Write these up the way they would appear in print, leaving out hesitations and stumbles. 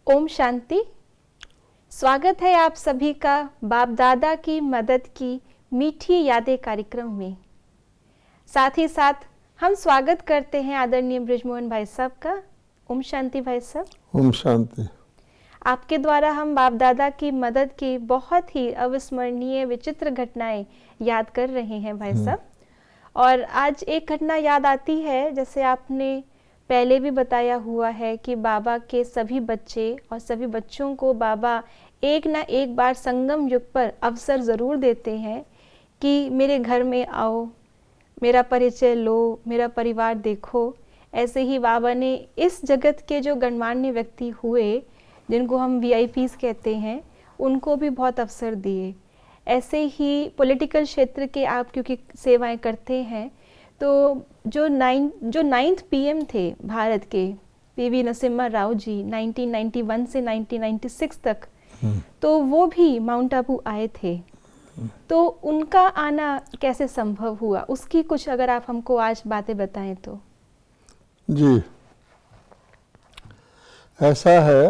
ओम शांति। स्वागत है आप सभी का बाप दादा की मदद की मीठी यादें कार्यक्रम में। साथ ही साथ हम स्वागत करते हैं आदरणीय बृजमोहन भाई साहब का। ओम शांति भाई साहब। ओम शांति। आपके द्वारा हम बाप दादा की मदद की बहुत ही अविस्मरणीय विचित्र घटनाएं याद कर रहे हैं भाई साहब। और आज एक घटना याद आती है, जैसे आपने पहले भी बताया हुआ है कि बाबा के सभी बच्चे और सभी बच्चों को बाबा एक ना एक बार संगम युग पर अवसर ज़रूर देते हैं कि मेरे घर में आओ, मेरा परिचय लो, मेरा परिवार देखो। ऐसे ही बाबा ने इस जगत के जो गणमान्य व्यक्ति हुए, जिनको हम VIPs कहते हैं, उनको भी बहुत अवसर दिए। ऐसे ही पॉलिटिकल क्षेत्र के आप क्योंकि सेवाएं करते हैं, तो जो 9th PM थे भारत के, PV नरसिम्हा राव जी, 1991 से 1996 तक, तो वो भी माउंट आबू आए थे। तो उनका आना कैसे संभव हुआ, उसकी कुछ अगर आप हमको आज बातें बताएं तो। जी, ऐसा है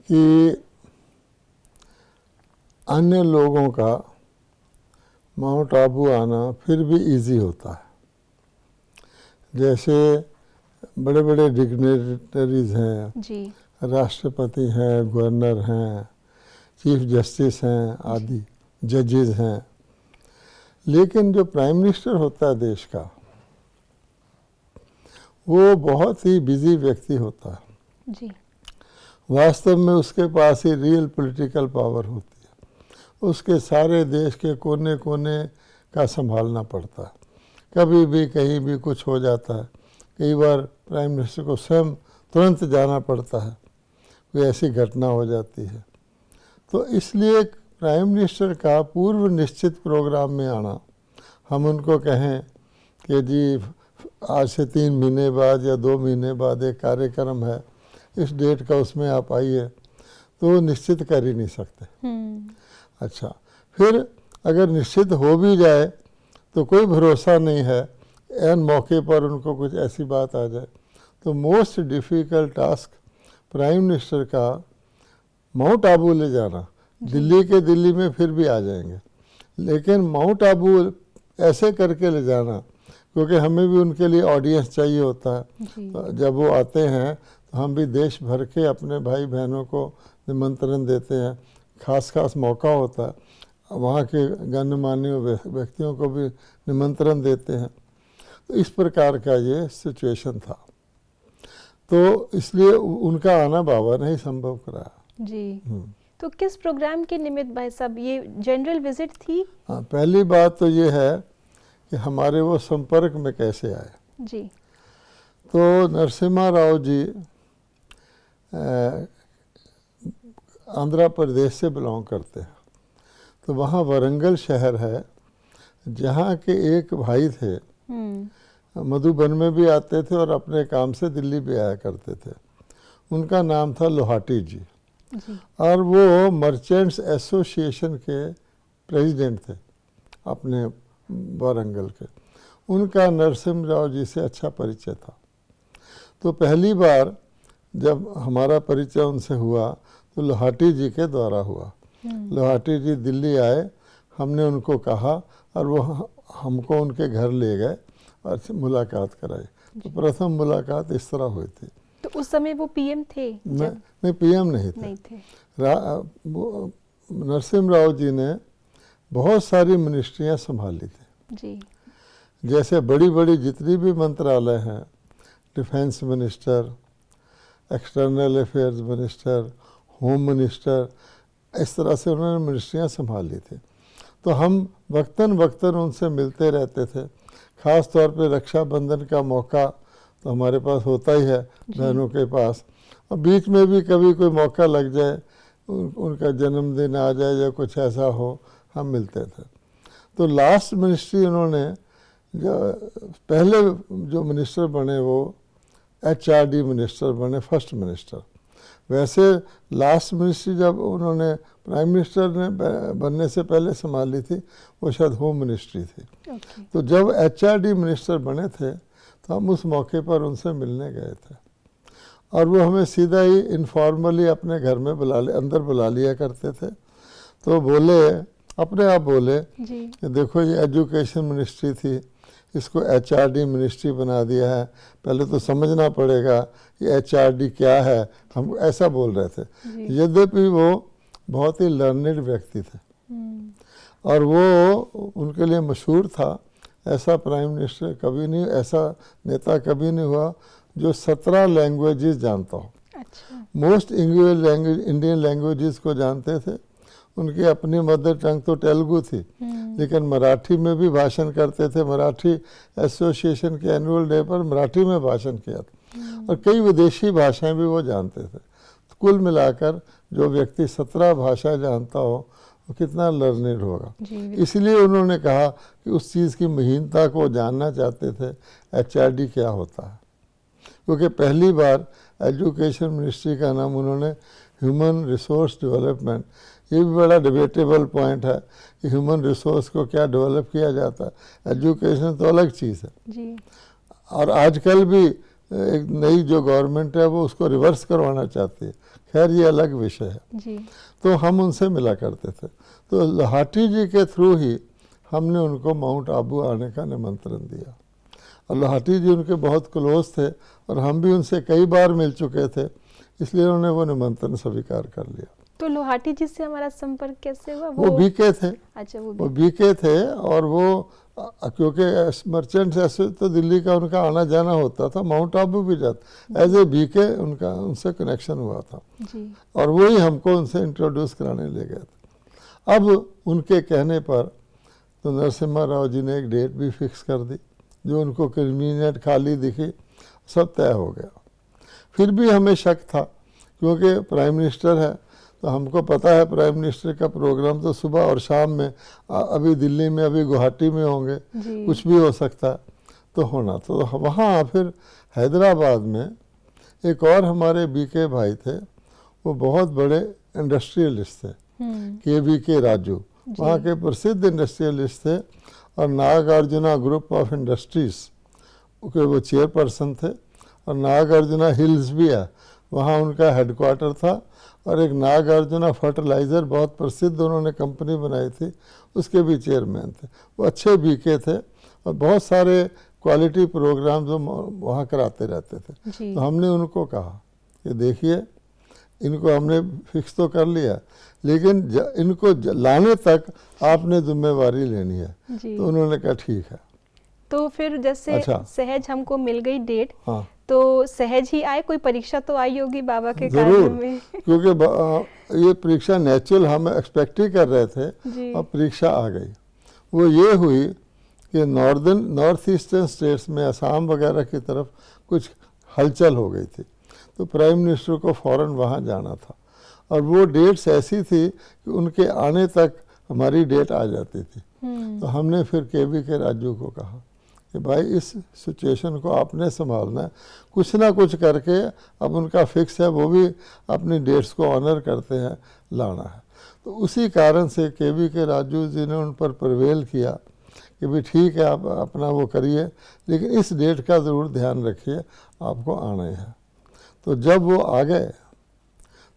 कि अन्य लोगों का माउंट आबू आना फिर भी इजी होता है। जैसे बड़े बड़े डिग्नेटरीज हैं जी, राष्ट्रपति हैं, गवर्नर हैं, चीफ जस्टिस हैं, आदि जजेस हैं। लेकिन जो प्राइम मिनिस्टर होता है देश का, वो बहुत ही बिजी व्यक्ति होता है जी। वास्तव में उसके पास ही रियल पॉलिटिकल पावर होती है। उसके सारे देश के कोने कोने का संभालना पड़ता है। कभी भी कहीं भी कुछ हो जाता है। कई बार प्राइम मिनिस्टर को स्वयं तुरंत जाना पड़ता है, कोई ऐसी घटना हो जाती है। तो इसलिए प्राइम मिनिस्टर का पूर्व निश्चित प्रोग्राम में आना, हम उनको कहें कि जी आज से 3 महीने बाद या 2 महीने बाद एक कार्यक्रम है, इस डेट का, उसमें आप आइए, तो निश्चित कर ही नहीं सकते। अच्छा, फिर अगर निश्चित हो भी जाए तो कोई भरोसा नहीं है, एन मौके पर उनको कुछ ऐसी बात आ जाए। तो most difficult task prime minister का माउंट आबू ले जाना। दिल्ली के दिल्ली में फिर भी आ जाएंगे, लेकिन माउंट आबू ऐसे करके ले जाना, क्योंकि हमें भी उनके लिए ऑडियंस चाहिए होता है। तो जब वो आते हैं तो हम भी देश भर के अपने भाई बहनों को निमंत्रण देते हैं। खास मौका होता है, वहाँ के गणमान्य व्यक्तियों को भी निमंत्रण देते हैं। तो इस प्रकार का ये सिचुएशन था। तो इसलिए उनका आना बाबा ने ही संभव कराया जी। तो किस प्रोग्राम के निमित्त भाई साहब, ये जनरल विजिट थी? हाँ, पहली बात तो ये है कि हमारे वो संपर्क में कैसे आए जी। तो नरसिम्हा राव जी आंध्र प्रदेश से बिलोंग करते हैं। तो वहाँ वरंगल शहर है, जहाँ के एक भाई थे, मधुबन में भी आते थे और अपने काम से दिल्ली भी आया करते थे। उनका नाम था लोहाटी जी, और वो मर्चेंट्स एसोसिएशन के प्रेसिडेंट थे अपने वारंगल के। उनका नरसिम्हा राव जी से अच्छा परिचय था। तो पहली बार जब हमारा परिचय उनसे हुआ तो लोहाटी जी के द्वारा हुआ। लोहाटी जी दिल्ली आए, हमने उनको कहा और वो हमको उनके घर ले गए और मुलाकात कराई। तो प्रथम मुलाकात इस तरह हुई थी। तो उस समय वो PM थे? नहीं, PM नहीं थे। नरसिम्हा राव जी ने बहुत सारी मिनिस्ट्रियाँ संभाली थी जी। जैसे बड़ी बड़ी जितनी भी मंत्रालय हैं, defence minister, external affairs minister, home minister, इस तरह से उन्होंने मिनिस्ट्रियाँ संभाली थी। तो हम वक्तन उनसे मिलते रहते थे। ख़ास तौर पे रक्षाबंधन का मौका तो हमारे पास होता ही है बहनों के पास, और बीच में भी कभी कोई मौका लग जाए, उनका जन्मदिन आ जाए या कुछ ऐसा हो, हम मिलते थे। तो लास्ट मिनिस्ट्री उन्होंने पहले जो मिनिस्टर बने वो HRD मिनिस्टर बने, फर्स्ट मिनिस्टर। वैसे लास्ट मिनिस्ट्री जब उन्होंने प्राइम मिनिस्टर ने बनने से पहले संभाली थी, वो शायद होम मिनिस्ट्री थी। तो जब HRD मिनिस्टर बने थे तो हम उस मौके पर उनसे मिलने गए थे। और वो हमें सीधा ही इनफॉर्मली अपने घर में अंदर बुला लिया करते थे। तो बोले, अपने आप बोले कि देखो ये एजुकेशन मिनिस्ट्री थी, इसको HRD मिनिस्ट्री बना दिया है, पहले तो समझना पड़ेगा ये HRD क्या है, हम ऐसा बोल रहे थे। यद्यपि वो बहुत ही लर्निड व्यक्ति थे और वो उनके लिए मशहूर था। ऐसा प्राइम मिनिस्टर कभी नहीं, ऐसा नेता कभी नहीं हुआ जो 17 लैंग्वेजेस जानता हो। मोस्ट इंडियन लैंग्वेजेस को जानते थे। उनकी अपनी मदर टंग तो तेलुगु थी, लेकिन मराठी में भी भाषण करते थे। मराठी एसोसिएशन के एनुअल डे पर मराठी में भाषण किया था और कई विदेशी भाषाएं भी वो जानते थे। तो कुल मिलाकर जो व्यक्ति 17 भाषा जानता हो वो कितना लर्निड होगा। इसलिए उन्होंने कहा कि उस चीज़ की महीनता को जानना चाहते थे, HRD क्या होता है। क्योंकि पहली बार एजुकेशन मिनिस्ट्री का नाम उन्होंने ह्यूमन रिसोर्स डेवलपमेंट, ये भी बड़ा डिबेटेबल पॉइंट है कि ह्यूमन रिसोर्स को क्या डेवलप किया जाता है, एजुकेशन तो अलग चीज़ है जी। और आजकल भी एक नई जो गवर्नमेंट है वो उसको रिवर्स करवाना चाहती है, खैर ये अलग विषय है जी। तो हम उनसे मिला करते थे। तो लोहाटी जी के थ्रू ही हमने उनको माउंट आबू आने का निमंत्रण दिया और लोहाटी जी उनके बहुत क्लोज थे और हम भी उनसे कई बार मिल चुके थे, इसलिए उन्होंने वो निमंत्रण स्वीकार कर लिया। तो लोहाटी जी से हमारा संपर्क कैसे हुआ? वो बीके थे। अच्छा, वो बीके थे और वो क्योंकि मर्चेंट्स ऐसे तो दिल्ली का उनका आना जाना होता था, माउंट आबू भी जाता, एज ए बीके उनका उनसे कनेक्शन हुआ था जी। और वही हमको उनसे इंट्रोड्यूस कराने ले गए थे। अब उनके कहने पर तो नरसिम्हा राव जी ने एक डेट भी फिक्स कर दी, जो उनको कन्वीनियंट खाली दिखी, सब तय हो गया। फिर भी हमें शक था क्योंकि प्राइम मिनिस्टर है, तो हमको पता है प्राइम मिनिस्टर का प्रोग्राम तो सुबह और शाम में, अभी दिल्ली में, अभी गुवाहाटी में होंगे, कुछ भी हो सकता है, तो होना। तो वहाँ फिर हैदराबाद में एक और हमारे बीके भाई थे, वो बहुत बड़े इंडस्ट्रियलिस्ट थे, KVK राजू, वहाँ के प्रसिद्ध इंडस्ट्रियलिस्ट थे और नागार्जुना ग्रुप ऑफ इंडस्ट्रीज के वो चेयरपर्सन थे। और नागार्जुना हिल्स भी है, वहाँ उनका हेडक्वार्टर था। और एक नागार्जुना फर्टिलाइज़र बहुत प्रसिद्ध उन्होंने कंपनी बनाई थी, उसके भी चेयरमैन थे। वो अच्छे बीके थे और बहुत सारे क्वालिटी प्रोग्राम जो वहाँ कराते रहते थे। तो हमने उनको कहा कि देखिए, इनको हमने फिक्स तो कर लिया, लेकिन इनको लाने तक आपने जिम्मेवारी लेनी है। तो उन्होंने कहा ठीक है। तो फिर जैसे सहज हमको मिल गई डेट, हाँ। तो सहज ही आए, कोई परीक्षा तो आई होगी बाबा के कार्य में? क्योंकि ये परीक्षा नेचुरल हम एक्सपेक्ट ही कर रहे थे और परीक्षा आ गई। वो ये हुई कि नॉर्थ ईस्टर्न स्टेट्स में असम वगैरह की तरफ कुछ हलचल हो गई थी, तो प्राइम मिनिस्टर को फ़ौरन वहाँ जाना था और वो डेट्स ऐसी थी कि उनके आने तक हमारी डेट आ जाती थी। तो हमने फिर KVK राजू को कहा कि भाई इस सिचुएशन को आपने संभालना है, कुछ ना कुछ करके, अब उनका फिक्स है, वो भी अपनी डेट्स को ऑनर करते हैं, लाना है। तो उसी कारण से KVK राजू जी ने उन पर प्रिवेल किया कि भाई ठीक है, आप अपना वो करिए, लेकिन इस डेट का ज़रूर ध्यान रखिए, आपको आना है। तो जब वो आ गए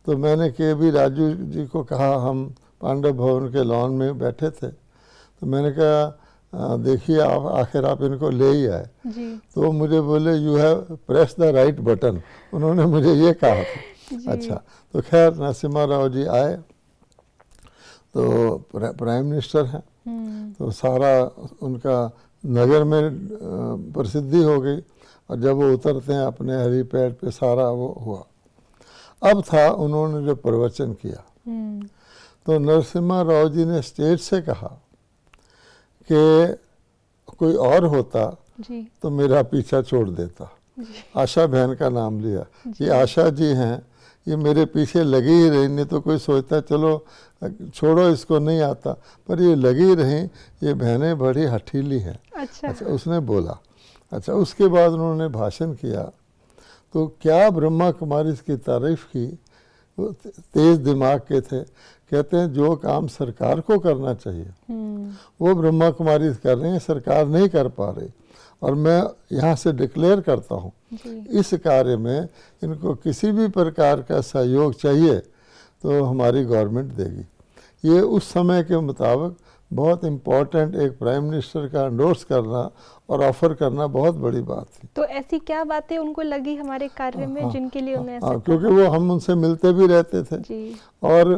तो मैंने KV राजू जी को कहा, हम पांडव भवन के लॉन में बैठे थे, तो मैंने कहा देखिए आप आखिर आप इनको ले ही आए। तो मुझे बोले you have press the right button, उन्होंने मुझे ये कहा था। अच्छा, तो खैर नरसिम्हा राव जी आए, तो प्राइम मिनिस्टर हैं, तो सारा उनका नगर में प्रसिद्धि हो गई और जब वो उतरते हैं अपने हेलीपैड पे, सारा वो हुआ। अब था उन्होंने जो प्रवचन किया, तो नरसिम्हा राव जी ने स्टेज से कहा कि कोई और होता तो मेरा पीछा छोड़ देता। आशा बहन का नाम लिया, ये आशा जी हैं, ये मेरे पीछे लगी ही रही, नहीं तो कोई सोचता चलो छोड़ो इसको नहीं आता, पर ये लगी रही, ये बहनें बड़ी हठीली हैं। अच्छा, उसने बोला। अच्छा, उसके बाद उन्होंने भाषण किया, तो क्या ब्रह्मा कुमारी की तारीफ की, वो तेज दिमाग के थे। कहते हैं जो काम सरकार को करना चाहिए वो ब्रह्मा कुमारी कर रही हैं, सरकार नहीं कर पा रही, और मैं यहाँ से डिक्लेयर करता हूँ इस कार्य में इनको किसी भी प्रकार का सहयोग चाहिए तो हमारी गवर्नमेंट देगी। ये उस समय के मुताबिक बहुत इम्पोर्टेंट एक प्राइम मिनिस्टर का एंडोर्स करना और ऑफर करना बहुत बड़ी बात थी। तो ऐसी क्या बातें उनको लगी हमारे कार्य में जिनके लिए उन्हें ऐसा क्योंकि वो हम उनसे मिलते भी रहते थे जी। और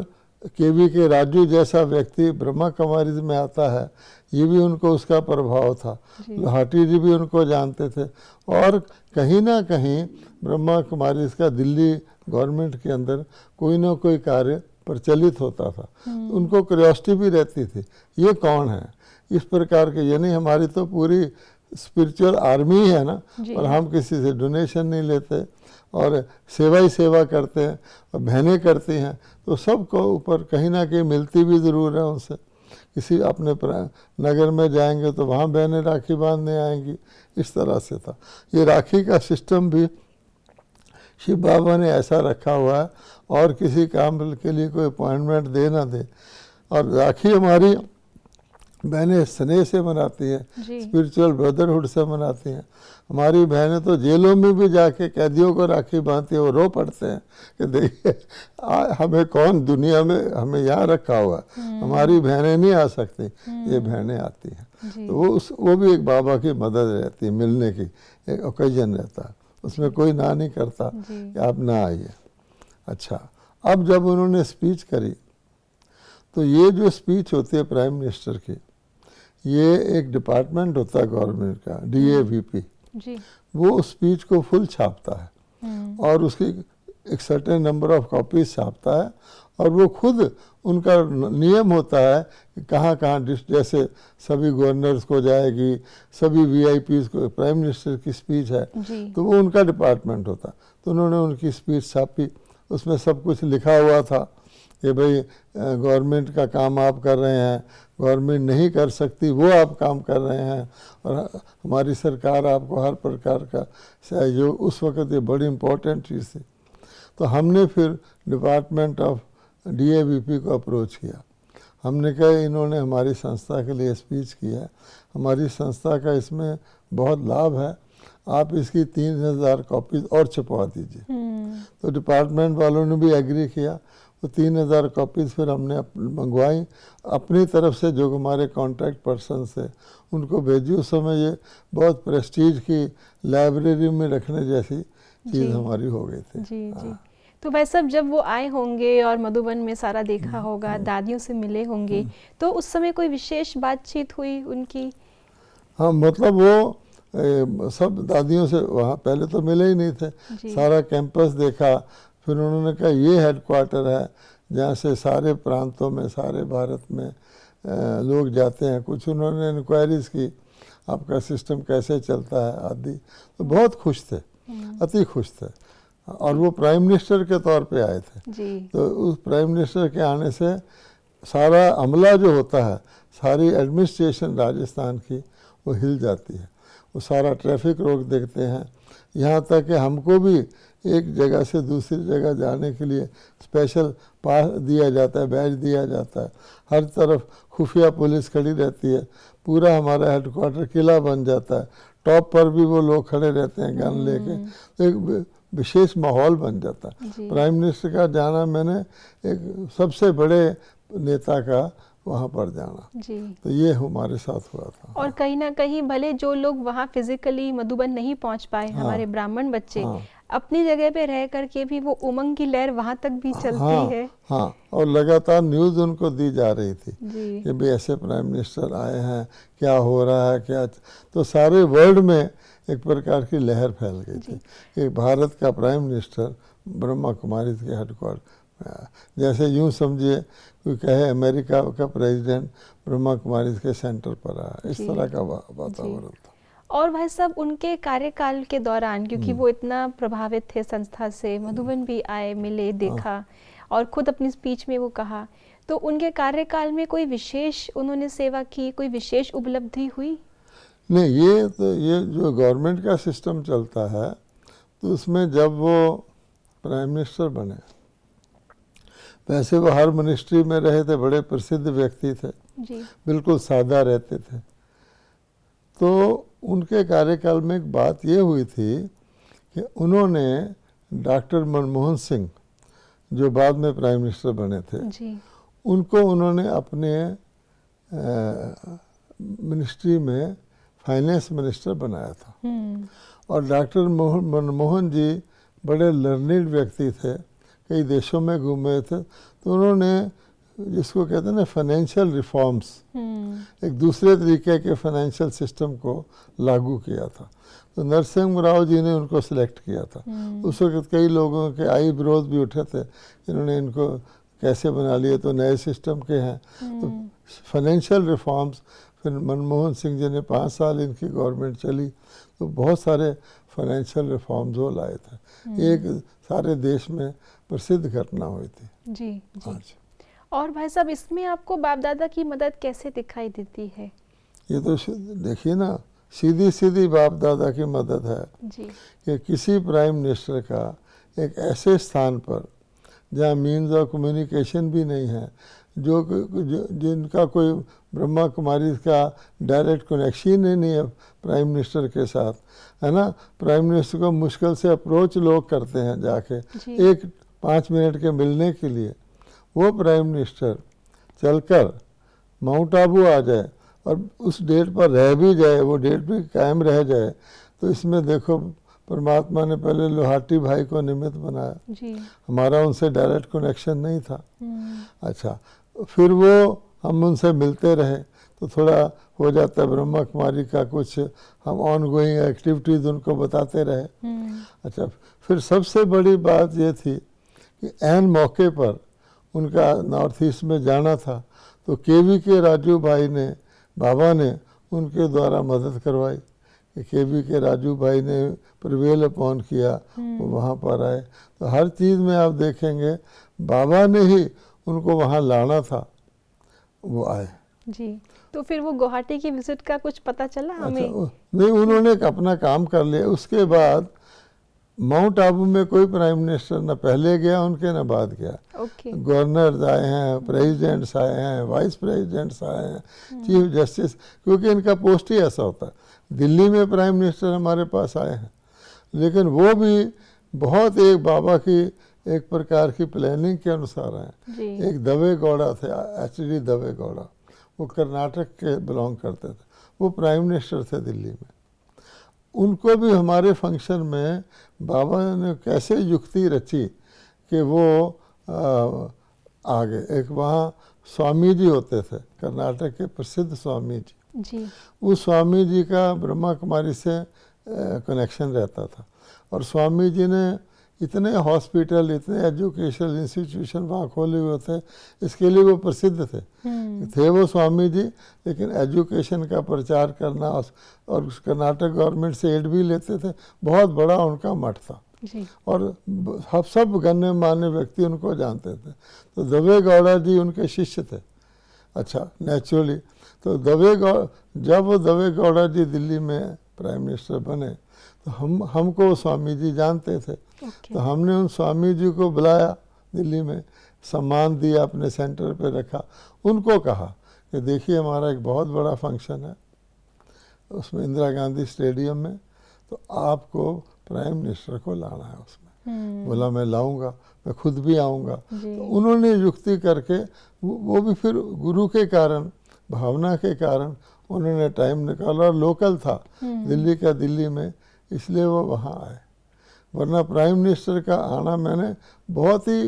केवी के राजू जैसा व्यक्ति ब्रह्मा कुमारी में आता है, ये भी उनको उसका प्रभाव था। लाहटी जी भी उनको जानते थे और कहीं ना कहीं ब्रह्मा कुमारी का दिल्ली गवर्नमेंट के अंदर कोई ना कोई कार्य प्रचलित होता था। उनको क्यूरियोसिटी भी रहती थी ये कौन है, इस प्रकार के। यानी हमारी तो पूरी स्पिरिचुअल आर्मी है ना, और हम किसी से डोनेशन नहीं लेते और सेवा ही सेवा करते हैं और बहनें करती हैं, तो सबको ऊपर कहीं ना कहीं मिलती भी ज़रूर है उनसे। किसी अपने नगर में जाएंगे तो वहाँ बहनें राखी बांधने आएंगी, इस तरह से था। ये राखी का सिस्टम भी शिव बाबा ने ऐसा रखा हुआ है और किसी काम के लिए कोई अपॉइंटमेंट दे ना दे। और राखी हमारी बहनें स्नेह से मनाती हैं, स्पिरिचुअल ब्रदरहुड से मनाती हैं। हमारी बहनें तो जेलों में भी जाके कैदियों को राखी बांधती है, वो रो पड़ते हैं कि देखिए हमें कौन दुनिया में हमें यहाँ रखा हुआ, हमारी बहनें नहीं आ सकती, ये बहनें आती हैं। तो वो भी एक बाबा की मदद रहती है, मिलने की एक ओकेजन रहता है, उसमें कोई ना नहीं करता कि आप ना आइए। अच्छा, अब जब उन्होंने स्पीच करी तो ये जो स्पीच होती है प्राइम मिनिस्टर की, ये एक डिपार्टमेंट होता है गवर्नमेंट का, DAVP, वो उस स्पीच को फुल छापता है और उसकी एक सर्टेन नंबर ऑफ कॉपीज छापता है। और वो खुद उनका नियम होता है कि कहाँ कहाँ जैसे सभी गवर्नर्स को जाएगी, सभी VIPs को, प्राइम मिनिस्टर की स्पीच है तो वो उनका डिपार्टमेंट होता। तो उन्होंने उनकी स्पीच छापी, उसमें सब कुछ लिखा हुआ था कि भाई गवर्नमेंट का काम आप कर रहे हैं, गवर्नमेंट नहीं कर सकती वो आप काम कर रहे हैं, और हमारी सरकार आपको हर प्रकार का सहयोग, उस वक़्त ये बड़ी इम्पोर्टेंट चीज़ थी। तो हमने फिर डिपार्टमेंट ऑफ DAVP को अप्रोच किया। हमने कहा इन्होंने हमारी संस्था के लिए स्पीच किया है, हमारी संस्था का इसमें बहुत लाभ है, आप इसकी 3000 कॉपीज और छपवा दीजिए। तो डिपार्टमेंट वालों ने भी एग्री किया। तो 3000 कॉपीज़ फिर हमने मंगवाई अपनी तरफ से, जो हमारे कॉन्टैक्ट पर्सन थे उनको भेजी। उस समय ये बहुत प्रेस्टीज की लाइब्रेरी में रखने जैसी चीज़ हमारी हो गई थी। जी। तो भाई साहब जब वो आए होंगे और मधुबन में सारा देखा होगा, दादियों से मिले होंगे, तो उस समय कोई विशेष बातचीत हुई उनकी? हाँ, मतलब वो सब दादियों से वहाँ पहले तो मिले ही नहीं थे, सारा कैंपस देखा। फिर उन्होंने कहा ये हेडक्वार्टर है जहाँ से सारे प्रांतों में, सारे भारत में लोग जाते हैं। कुछ उन्होंने इंक्वायरीज की, आपका सिस्टम कैसे चलता है आदि। तो बहुत खुश थे, अति खुश थे। और वो प्राइम मिनिस्टर के तौर पे आए थे। तो उस प्राइम मिनिस्टर के आने से सारा अमला जो होता है, सारी एडमिनिस्ट्रेशन राजस्थान की वो हिल जाती है। वो सारा ट्रैफिक रोक देखते हैं, यहाँ तक कि हमको भी एक जगह से दूसरी जगह जाने के लिए स्पेशल पास दिया जाता है, बैज दिया जाता है। हर तरफ खुफिया पुलिस खड़ी रहती है, पूरा हमारा हेडक्वार्टर किला बन जाता है। टॉप पर भी वो लोग खड़े रहते हैं गन लेके, तो एक विशेष माहौल बन जाता है। प्राइम मिनिस्टर का जाना, मैंने एक सबसे बड़े नेता का वहाँ पर जाना, तो ये हमारे साथ हुआ था। और कहीं ना कहीं भले जो लोग वहाँ फिजिकली मधुबन नहीं पहुँच पाए, हमारे ब्राह्मण बच्चे अपनी जगह पे रह करके भी वो उमंग की लहर वहाँ तक भी चलती है। हाँ, और लगातार न्यूज़ उनको दी जा रही थी कि भाई ऐसे प्राइम मिनिस्टर आए हैं, क्या हो रहा है, क्या। तो सारे वर्ल्ड में एक प्रकार की लहर फैल गई थी कि भारत का प्राइम मिनिस्टर ब्रह्मा कुमारी के हेडक्वार्टर, जैसे यूँ समझिए कोई कहे अमेरिका का प्रेसिडेंट ब्रह्मा कुमारी के सेंटर पर आया, इस तरह का वातावरण था। और भाई साहब उनके कार्यकाल के दौरान, क्योंकि वो इतना प्रभावित थे संस्था से, मधुबन भी आए, मिले, देखा और खुद अपनी स्पीच में वो कहा, तो उनके कार्यकाल में कोई विशेष उन्होंने सेवा की, कोई विशेष उपलब्धि हुई? नहीं, ये जो गवर्नमेंट का सिस्टम चलता है, तो उसमें जब वो प्राइम मिनिस्टर बने, वैसे वो हर मिनिस्ट्री में रहे थे, बड़े प्रसिद्ध व्यक्ति थे, बिल्कुल सादा रहते थे। तो उनके कार्यकाल में एक बात ये हुई थी कि उन्होंने डॉक्टर मनमोहन सिंह जो बाद में प्राइम मिनिस्टर बने थे जी। उनको उन्होंने अपने मिनिस्ट्री में फाइनेंस मिनिस्टर बनाया था। और डॉक्टर मनमोहन जी बड़े लर्निड व्यक्ति थे, कई देशों में घूमे थे, तो उन्होंने जिसको कहते हैं ना फाइनेंशियल रिफॉर्म्स, एक दूसरे तरीके के फाइनेंशियल सिस्टम को लागू किया था। तो नरसिंह राव जी ने उनको सिलेक्ट किया था। उस वक्त कई लोगों के आई विरोध भी उठे थे, इन्होंने इनको कैसे बना लिए, तो नए सिस्टम के हैं। तो फाइनेंशियल रिफॉर्म्स फिर मनमोहन सिंह जी ने 5 साल इनकी गवर्नमेंट चली, तो बहुत सारे फाइनेंशियल रिफॉर्म्स वो लाए थे। एक सारे देश में प्रसिद्ध घटना हुई थी। जी जी। और भाई साहब, इसमें आपको बाप दादा की मदद कैसे दिखाई देती है? ये तो देखिए ना, सीधी सीधी बाप दादा की मदद है जी। कि किसी प्राइम मिनिस्टर का एक ऐसे स्थान पर जहाँ मीन्स ऑफ कम्युनिकेशन भी नहीं है, जिनका कोई ब्रह्मा कुमारी का डायरेक्ट कनेक्शन ही नहीं है प्राइम मिनिस्टर के साथ, है ना। प्राइम मिनिस्टर को मुश्किल से अप्रोच लोग करते हैं जाके एक 5 मिनट के मिलने के लिए। वो प्राइम मिनिस्टर चलकर माउंट आबू आ जाए और उस डेट पर रह भी जाए, वो डेट भी कायम रह जाए, तो इसमें देखो परमात्मा ने पहले लोहाटी भाई को निमित्त बनाया जी। हमारा उनसे डायरेक्ट कनेक्शन नहीं था। अच्छा, फिर वो हम उनसे मिलते रहे तो थोड़ा हो जाता है, ब्रह्मा कुमारी का कुछ हम ऑन गोइंग एक्टिविटीज़ उनको बताते रहे। अच्छा, फिर सबसे बड़ी बात ये थी कि ऐन मौके पर उनका नॉर्थ ईस्ट में जाना था, तो केवी के राजू भाई ने, बाबा ने उनके द्वारा मदद करवाई कि केवी के राजू भाई ने प्रिवेल अपॉन किया, वो वहाँ पर आए। तो हर चीज़ में आप देखेंगे बाबा ने ही उनको वहाँ लाना था, वो आए जी। तो फिर वो गुवाहाटी की विजिट का कुछ पता चला हमें? नहीं, उन्होंने अपना काम कर लिया। उसके बाद माउंट आबू में कोई प्राइम मिनिस्टर न पहले गया उनके न बाद गया। गवर्नर्स आए हैं, प्रेसिडेंट्स आए हैं, वाइस प्रेसिडेंट्स आए हैं, चीफ जस्टिस, क्योंकि इनका पोस्ट ही ऐसा होता है। दिल्ली में प्राइम मिनिस्टर हमारे पास आए हैं, लेकिन वो भी बहुत एक बाबा की एक प्रकार की प्लानिंग के अनुसार आए। एक दवे गौड़ा थे, HD दवे गौड़ा, वो कर्नाटक के बिलोंग करते थे, वो प्राइम मिनिस्टर थे दिल्ली में। उनको भी हमारे फंक्शन में बाबा ने कैसे युक्ति रची कि वो आ गए। एक वहाँ स्वामी जी होते थे, कर्नाटक के प्रसिद्ध स्वामी जी। उस स्वामी जी का ब्रह्मा कुमारी से कनेक्शन रहता था, और स्वामी जी ने इतने हॉस्पिटल, इतने एजुकेशनल इंस्टीट्यूशन वहाँ खोले हुए थे, इसके लिए वो प्रसिद्ध थे वो स्वामी जी। लेकिन एजुकेशन का प्रचार करना और कर्नाटक गवर्नमेंट से एड भी लेते थे, बहुत बड़ा उनका मठ था जी। और सब गण्य मान्य व्यक्ति उनको जानते थे। तो दवे गौड़ा जी उनके शिष्य थे। अच्छा, नेचुरली तो जब वो दवे गौड़ा जी दिल्ली में प्राइम मिनिस्टर बने, तो हमको स्वामी जी जानते थे। तो हमने उन स्वामी जी को बुलाया दिल्ली में, सम्मान दिया, अपने सेंटर पे रखा। उनको कहा कि देखिए हमारा एक बहुत बड़ा फंक्शन है उसमें, इंदिरा गांधी स्टेडियम में, तो आपको प्राइम मिनिस्टर को लाना है उसमें। बोला मैं लाऊंगा, मैं खुद भी आऊँगा। तो उन्होंने युक्ति करके, वो भी फिर गुरु के कारण, भावना के कारण उन्होंने टाइम निकाला, और लोकल था दिल्ली का, दिल्ली में, इसलिए वो वहाँ आए। वरना प्राइम मिनिस्टर का आना मैंने बहुत ही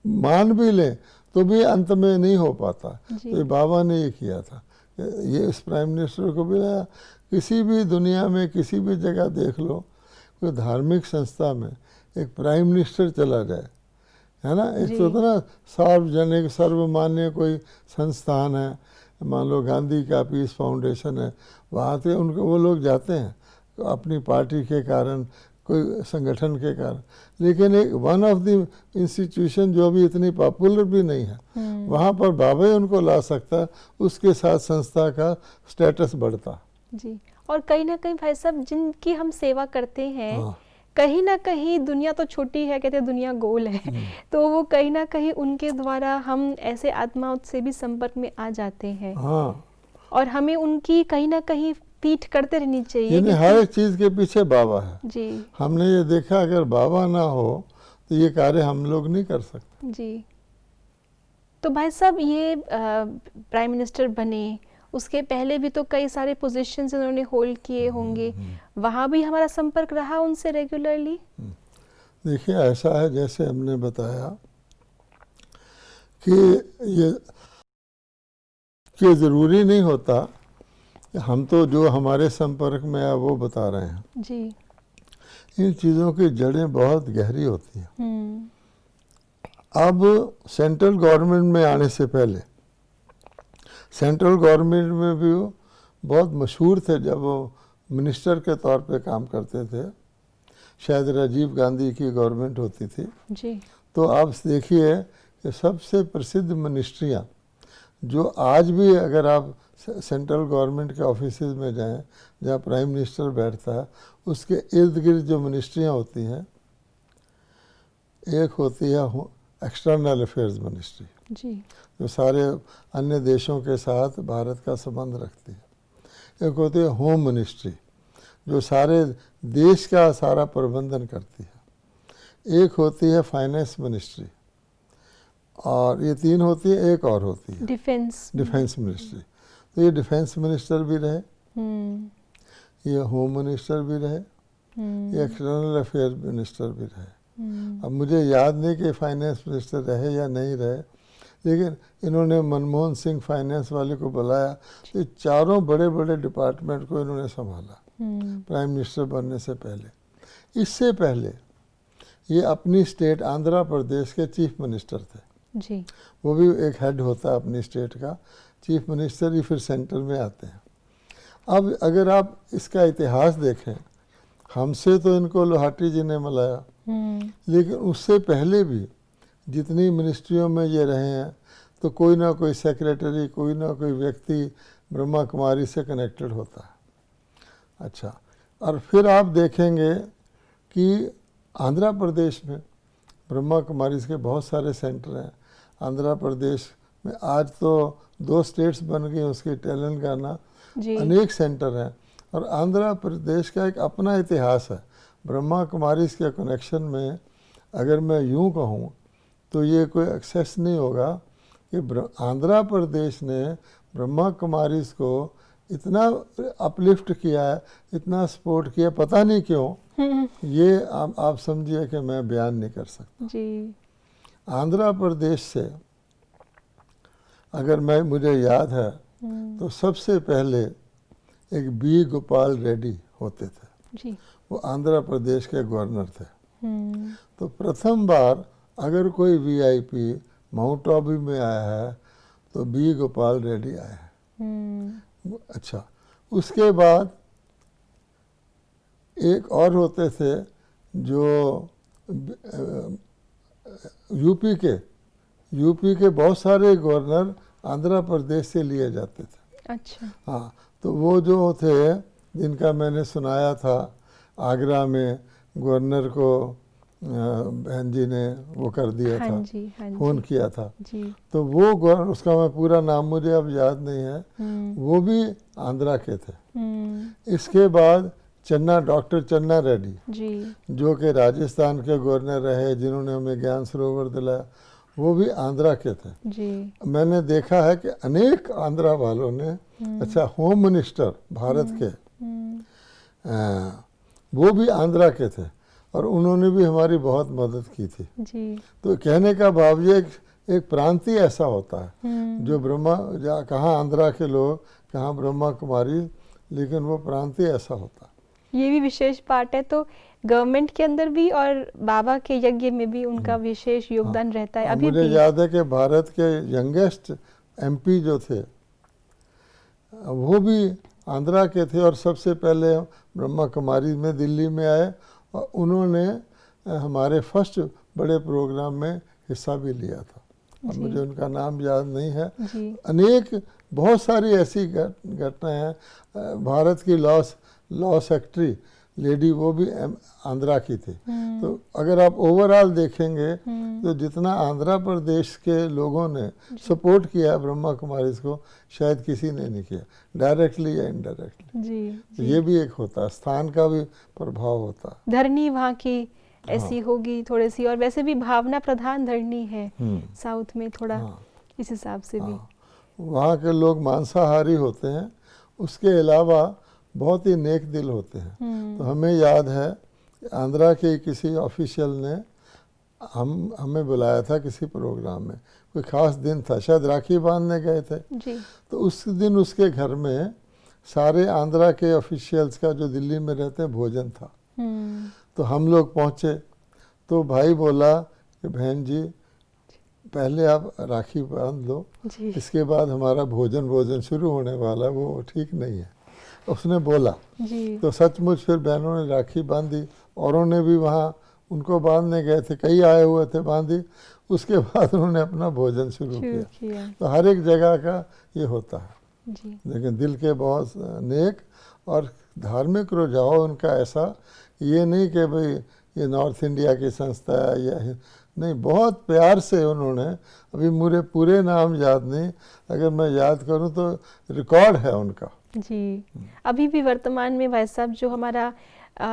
मान भी लें तो भी अंत में नहीं हो पाता। तो ये बाबा ने ये किया था, ये इस प्राइम मिनिस्टर को बुलाया। किसी भी दुनिया में किसी भी जगह देख लो, कोई धार्मिक संस्था में एक प्राइम मिनिस्टर चला जाए, है ना। एक तो होता ना सार्वजनिक सर्वमान्य कोई संस्थान है, मान लो गांधी का पीस फाउंडेशन है, वहाँ से उनको वो लोग जाते हैं अपनी पार्टी के कारण, कोई संगठन के कारण। लेकिन एक वन ऑफ द इंस्टीट्यूशन जो अभी इतनी पॉपुलर भी नहीं है, वहाँ पर बाबा ही उनको ला सकता, उसके साथ संस्था का स्टेटस बढ़ता जी। और कहीं ना कहीं भाई साहब, जिनकी हम सेवा करते हैं, कहीं ना कहीं दुनिया तो छोटी है, कहते हैं दुनिया गोल है, तो वो कहीं ना कहीं उनके द्वारा हम ऐसे आत्माओं से भी संपर्क में आ जाते हैं। और हमें उनकी कहीं ना कहीं पीठ करते रहनी चाहिए। यानी हर एक चीज़ के पीछे बाबा है जी। हमने ये देखा अगर बाबा ना हो तो ये कार्य हम लोग नहीं कर सकते। जी। तो भाई साहब ये प्राइम मिनिस्टर बने, उसके पहले भी तो कई सारे पोजीशंस उन्होंने होल्ड किए होंगे, वहाँ भी हमारा संपर्क रहा उनसे रेगुलरली? देखिए ऐसा है जैसे हमने बताया कि ये कि ज़रूरी नहीं होता, हम तो जो हमारे संपर्क में है वो बता रहे हैं जी। इन चीज़ों की जड़ें बहुत गहरी होती हैं। अब सेंट्रल गवर्नमेंट में आने से पहले सेंट्रल गवर्नमेंट में भी वो बहुत मशहूर थे जब वो मिनिस्टर के तौर पे काम करते थे। शायद राजीव गांधी की गवर्नमेंट होती थी जी। तो आप देखिए कि सबसे प्रसिद्ध मिनिस्ट्रियाँ जो आज भी अगर आप सेंट्रल गवर्नमेंट के ऑफिसेज में जाएं जहाँ प्राइम मिनिस्टर बैठता है उसके इर्द गिर्द जो मिनिस्ट्रियाँ होती हैं, एक होती है एक्सटर्नल अफेयर्स मिनिस्ट्री जी। जो सारे अन्य देशों के साथ भारत का संबंध रखती है। एक होती है होम मिनिस्ट्री जो सारे देश का सारा प्रबंधन करती है। एक होती है फाइनेंस मिनिस्ट्री और ये तीन होती है। एक और होती है डिफेंस मिनिस्ट्री। तो ये डिफेंस मिनिस्टर भी रहे, ये होम मिनिस्टर भी रहे, ये एक्सटर्नल अफेयर मिनिस्टर भी रहे। अब मुझे याद नहीं कि फाइनेंस मिनिस्टर रहे या नहीं रहे, लेकिन इन्होंने मनमोहन सिंह फाइनेंस वाले को बुलाया तो चारों बड़े बड़े डिपार्टमेंट को इन्होंने संभाला प्राइम मिनिस्टर बनने से पहले। इससे पहले ये अपनी स्टेट आंध्र प्रदेश के चीफ मिनिस्टर थे जी। वो भी एक हेड होता है अपनी स्टेट का, चीफ मिनिस्टर ही फिर सेंटर में आते हैं। अब अगर आप इसका इतिहास देखें, हमसे तो इनको लोहाटी जी ने मिलाया, लेकिन उससे पहले भी जितनी मिनिस्ट्रियों में ये रहे हैं तो कोई ना कोई सेक्रेटरी, कोई ना कोई व्यक्ति ब्रह्मा कुमारी से कनेक्टेड होता है। अच्छा, और फिर आप देखेंगे कि आंध्र प्रदेश में ब्रह्मा कुमारी के बहुत सारे सेंटर हैं। आंध्र प्रदेश में आज तो 2 स्टेट्स बन गई, उसकी तेलंगाना, अनेक सेंटर हैं। और आंध्र प्रदेश का एक अपना इतिहास है। ब्रह्मा कुमारी के कनेक्शन में अगर मैं यूं कहूं तो ये कोई एक्सेस नहीं होगा कि आंध्र प्रदेश ने ब्रह्मा कुमारी को इतना अपलिफ्ट किया है, इतना सपोर्ट किया, पता नहीं क्यों, ये आप समझिए कि मैं बयान नहीं कर सकता जी। आंध्र प्रदेश से अगर मुझे याद है तो सबसे पहले एक बी गोपाल रेड्डी होते थे जी। वो आंध्र प्रदेश के गवर्नर थे। तो प्रथम बार अगर कोई वीआईपी माउंट आबू में आया है तो बी गोपाल रेड्डी आए हैं। अच्छा, उसके बाद एक और होते थे जो यूपी के बहुत सारे गवर्नर आंध्र प्रदेश से लिए जाते थे। अच्छा। हाँ, तो वो जो थे जिनका मैंने सुनाया था आगरा में गवर्नर को बहन जी ने वो कर दिया था, फ़ोन किया था जी। तो वो गवर्नर, उसका मैं पूरा नाम मुझे अब याद नहीं है, वो भी आंध्रा के थे। इसके बाद डॉक्टर चन्ना रेड्डी जी, जो कि राजस्थान के गवर्नर रहे, जिन्होंने हमें ज्ञान सरोवर दिलाया, वो भी आंध्रा के थे जी। मैंने देखा है कि अनेक आंध्रा वालों ने, अच्छा, होम मिनिस्टर भारत के वो भी आंध्रा के थे और उन्होंने भी हमारी बहुत मदद की थी जी। तो कहने का भाव ये एक प्रांत ही ऐसा होता है जो कहाँ आंध्रा के लोग, कहाँ ब्रह्मा कुमारी, लेकिन वो प्रांत ही ऐसा होता है। ये भी विशेष पार्ट है। तो गवर्नमेंट के अंदर भी और बाबा के यज्ञ में भी उनका विशेष योगदान रहता है। अभी मुझे याद है कि भारत के यंगेस्ट एमपी जो थे वो भी आंध्रा के थे और सबसे पहले ब्रह्मा कुमारी में दिल्ली में आए और उन्होंने हमारे फर्स्ट बड़े प्रोग्राम में हिस्सा भी लिया था। अब मुझे उनका नाम याद नहीं है। अनेक बहुत सारी ऐसी घटनाएं हैं। भारत की लॉ सेक्रेटरी लेडी वो भी आंध्रा की थी। तो अगर आप ओवरऑल देखेंगे तो जितना आंध्र प्रदेश के लोगों ने सपोर्ट किया ब्रह्मा कुमारी को, शायद किसी ने नहीं किया, डायरेक्टली या इनडायरेक्टली। तो ये भी एक होता है, स्थान का भी प्रभाव होता है। धरनी वहाँ की ऐसी होगी थोड़ी सी, और वैसे भी भावना प्रधान धरनी है साउथ में थोड़ा, इस हिसाब से भी वहाँ के लोग मांसाहारी होते हैं, उसके अलावा बहुत ही नेक दिल होते हैं। तो हमें याद है आंध्रा के किसी ऑफिशियल ने हमें बुलाया था किसी प्रोग्राम में, कोई ख़ास दिन था, शायद राखी बांधने गए थे जी। तो उस दिन उसके घर में सारे आंध्रा के ऑफिशियल्स का जो दिल्ली में रहते हैं भोजन था। तो हम लोग पहुँचे तो भाई बोला कि बहन जी पहले आप राखी बांध लो, इसके बाद हमारा भोजन शुरू होने वाला है, वो ठीक नहीं है, उसने बोला जी। तो सचमुच फिर बहनों ने राखी बांधी, औरों ने भी वहाँ उनको बांधने गए थे, कई आए हुए थे, बांधी, उसके बाद उन्होंने अपना भोजन शुरू किया। तो हर एक जगह का ये होता है जी। लेकिन दिल के बहुत नेक और धार्मिक रुझाव उनका ऐसा, ये नहीं कि भाई ये नॉर्थ इंडिया की संस्था है या नहीं, बहुत प्यार से उन्होंने, अभी मुझे पूरे नाम याद नहीं, अगर मैं याद करूं तो रिकॉर्ड है उनका जी। अभी भी वर्तमान में भाई साहब जो हमारा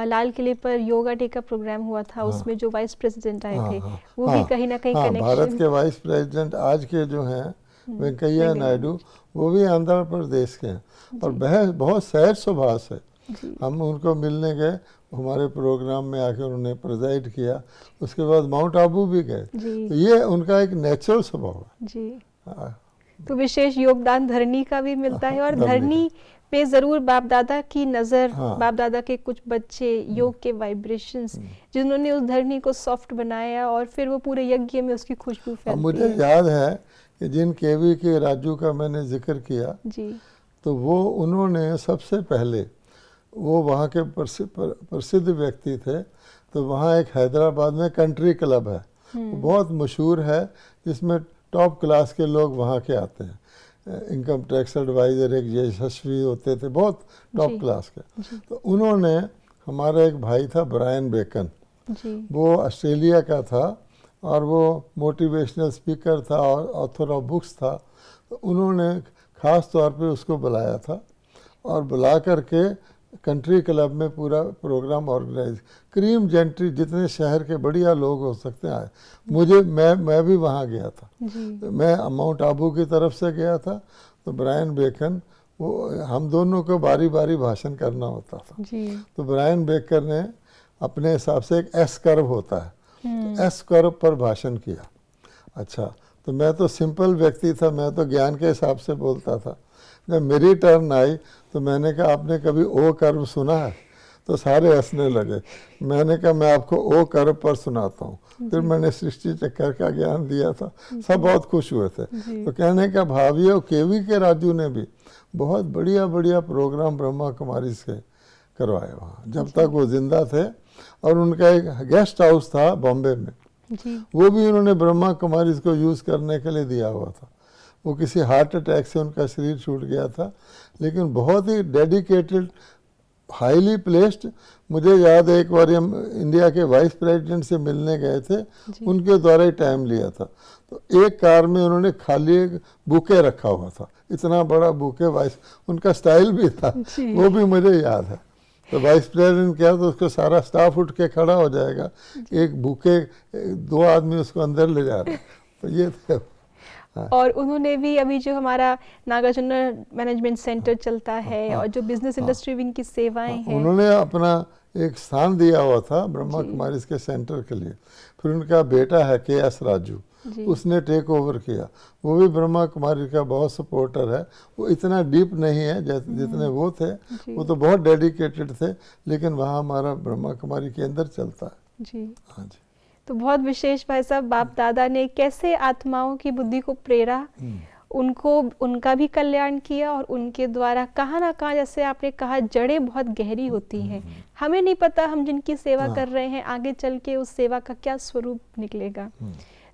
लाल किले पर योगा डे का प्रोग्राम हुआ था, उसमें जो वाइस प्रेसिडेंट आए थे, वो भी कहीं ना कहीं कनेक्शन, भारत के वाइस प्रेसिडेंट आज के जो हैं वेंकैया नायडू, वो भी आंध्र प्रदेश के हैं और बहुत सहज स्वभाव से हम उनको मिलने गए, हमारे प्रोग्राम में आके उन्होंने प्रेजाइड किया, उसके बाद माउंट आबू भी गए। तो ये उनका एक नेचुरल स्वभाव है जी। तो विशेष योगदान धरनी का भी मिलता है, और धरनी पे जरूर बाप दादा की नजर, बाप दादा के कुछ बच्चे योग के वाइब्रेशंस जिन्होंने उस धरनी को सॉफ्ट बनाया और फिर वो पूरे यज्ञ में उसकी खुशबू फैलती है। मुझे याद है कि जिन केवी के राजू का मैंने जिक्र किया जी, तो वो उन्होंने सबसे पहले, वो वहाँ के प्रसिद्ध व्यक्ति थे, तो वहाँ एक हैदराबाद में कंट्री क्लब है, वो बहुत मशहूर है, जिसमें टॉप क्लास के लोग वहाँ के आते हैं, इनकम टैक्स एडवाइज़र एक यशस्वी होते थे, बहुत टॉप क्लास के। तो उन्होंने, हमारा एक भाई था ब्रायन बेकन, वो ऑस्ट्रेलिया का था और वो मोटिवेशनल स्पीकर था और ऑथर ऑफ बुक्स था। तो उन्होंने ख़ास तौर पे उसको बुलाया था और बुला करके कंट्री क्लब में पूरा प्रोग्राम ऑर्गेनाइज, क्रीम जेंट्री जितने शहर के बढ़िया लोग हो सकते हैं आए। मैं भी वहाँ गया था, मैं माउंट आबू की तरफ से गया था, तो ब्रायन बेकन, वो हम दोनों को बारी बारी भाषण करना होता था। तो ब्रायन बेकर ने अपने हिसाब से, एक एस कर्व होता है, तो एस कर्व पर भाषण किया। अच्छा, तो मैं तो सिंपल व्यक्ति था, मैं तो ज्ञान के हिसाब से बोलता था। जब मेरी टर्न आई तो मैंने कहा आपने कभी ओ कर्व सुना है? तो सारे हंसने लगे। मैंने कहा मैं आपको ओ कर्व पर सुनाता हूँ। फिर मैंने सृष्टि चक्कर का ज्ञान दिया था, सब बहुत खुश हुए थे। तो कहने का भाव ये, केवी के राजू ने भी बहुत बढ़िया बढ़िया प्रोग्राम ब्रह्मा कुमारी से करवाए वहाँ, जब तक वो जिंदा थे। और उनका एक गेस्ट हाउस था बॉम्बे में, वो भी उन्होंने ब्रह्मा कुमारी को यूज़ करने के लिए दिया हुआ था। वो किसी हार्ट अटैक से उनका शरीर छूट गया था, लेकिन बहुत ही डेडिकेटेड, हाईली प्लेस्ड। मुझे याद है एक बार हम इंडिया के वाइस प्रेसिडेंट से मिलने गए थे, उनके द्वारा ही टाइम लिया था। तो एक कार में उन्होंने खाली एक बुके रखा हुआ था, इतना बड़ा बुके, वाइस, उनका स्टाइल भी था, वो भी मुझे याद है। तो वाइस प्रेसिडेंट क्या, तो उसको सारा स्टाफ उठ के खड़ा हो जाएगा, एक बुके, दो आदमी उसको अंदर ले जा रहे हैं। तो ये थे। और उन्होंने भी अभी जो हमारा नागार्जुन मैनेजमेंट सेंटर चलता है और जो बिजनेस इंडस्ट्री विंग की सेवाएं हैं, उन्होंने अपना एक स्थान दिया हुआ था ब्रह्मा कुमारी के सेंटर के लिए। फिर उनका बेटा है KS राजू, उसने टेक ओवर किया। वो भी ब्रह्मा कुमारी का बहुत सपोर्टर है। वो इतना डीप नहीं है जितने वो थे, वो तो बहुत डेडिकेटेड थे, लेकिन वहाँ हमारा ब्रह्मा कुमारी के अंदर चलता है जी। हाँ जी। तो बहुत विशेष भाई साहब, बाप दादा ने कैसे आत्माओं की बुद्धि को प्रेरा, उनको, उनका भी कल्याण किया, और उनके द्वारा कहाँ ना कहाँ, जैसे आपने कहा, जड़ें बहुत गहरी होती हैं। हमें नहीं पता हम जिनकी सेवा कर रहे हैं आगे चल के उस सेवा का क्या स्वरूप निकलेगा।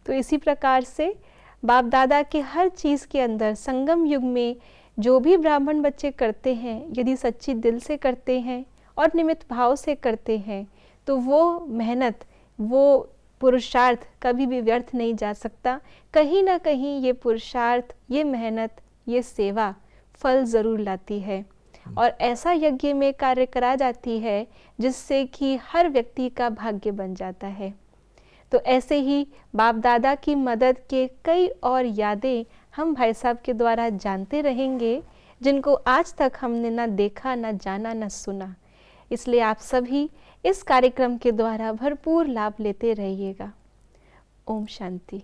तो इसी प्रकार से बाप दादा के हर चीज़ के अंदर, संगम युग में जो भी ब्राह्मण बच्चे करते हैं, यदि सच्ची दिल से करते हैं और निमित्त भाव से करते हैं, तो वो मेहनत, वो पुरुषार्थ कभी भी व्यर्थ नहीं जा सकता। कहीं ना कहीं ये पुरुषार्थ, ये मेहनत, ये सेवा फल ज़रूर लाती है और ऐसा यज्ञ में कार्य करा जाती है जिससे कि हर व्यक्ति का भाग्य बन जाता है। तो ऐसे ही बाप दादा की मदद के कई और यादें हम भाई साहब के द्वारा जानते रहेंगे, जिनको आज तक हमने ना देखा, ना जाना, ना सुना। इसलिए आप सभी इस कार्यक्रम के द्वारा भरपूर लाभ लेते रहिएगा। ओम शांति।